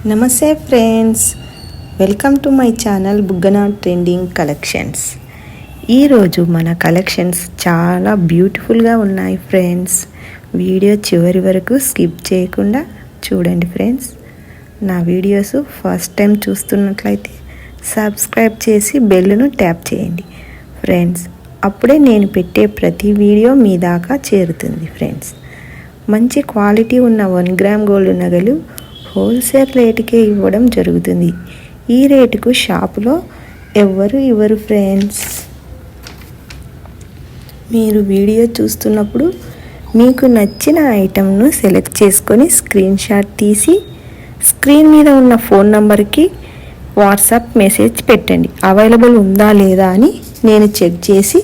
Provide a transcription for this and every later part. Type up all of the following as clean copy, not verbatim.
నమస్తే friends, welcome to my channel Buggana trending collections. ఈరోజు మన కలెక్షన్స్ చాలా బ్యూటిఫుల్గా ఉన్నాయి ఫ్రెండ్స్. వీడియో చివరి వరకు స్కిప్ చేయకుండా చూడండి ఫ్రెండ్స్. నా వీడియోస్ ఫస్ట్ టైం చూస్తున్నట్లయితే సబ్స్క్రైబ్ చేసి బెల్లును ట్యాప్ చేయండి ఫ్రెండ్స్. అప్పుడే నేను పెట్టే ప్రతి వీడియో మీ దాకా చేరుతుంది ఫ్రెండ్స్. మంచి క్వాలిటీ ఉన్న 1 గ్రామ్ గోల్డ్ నగలు హోల్సేల్ రేటుకే ఇవ్వడం జరుగుతుంది. ఈ రేటుకు షాపులో ఎవ్వరు ఇవ్వరు ఫ్రెండ్స్. మీరు వీడియో చూస్తున్నప్పుడు మీకు నచ్చిన ఐటెంను సెలెక్ట్ చేసుకొని స్క్రీన్ షాట్ తీసి స్క్రీన్ మీద ఉన్న ఫోన్ నంబర్కి వాట్సాప్ మెసేజ్ పెట్టండి. అవైలబుల్ ఉందా లేదా అని నేను చెక్ చేసి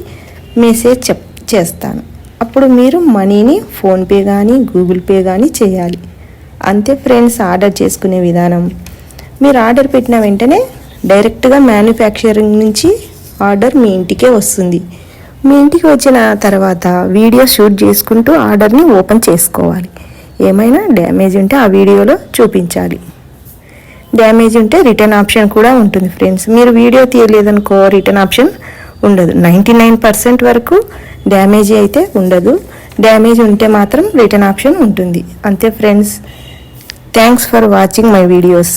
మెసేజ్ చేస్తాను. అప్పుడు మీరు మనీని ఫోన్పే కానీ గూగుల్ పే కానీ చేయాలి. అంతే ఫ్రెండ్స్ ఆర్డర్ చేసుకునే విధానం. మీరు ఆర్డర్ పెట్టిన వెంటనే డైరెక్ట్గా మ్యానుఫ్యాక్చరింగ్ నుంచి ఆర్డర్ మీ ఇంటికే వస్తుంది. మీ ఇంటికి వచ్చిన తర్వాత వీడియో షూట్ చేసుకుంటూ ఆర్డర్ని ఓపెన్ చేసుకోవాలి. ఏమైనా డ్యామేజ్ ఉంటే ఆ వీడియోలో చూపించాలి. డ్యామేజ్ ఉంటే రిటర్న్ ఆప్షన్ కూడా ఉంటుంది ఫ్రెండ్స్. మీరు వీడియో తీయలేదనుకో రిటర్న్ ఆప్షన్ ఉండదు. 99% వరకు డ్యామేజ్ అయితే ఉండదు. డ్యామేజ్ ఉంటే మాత్రం రిటర్న్ ఆప్షన్ ఉంటుంది. అంతే friends. Thanks for watching my videos.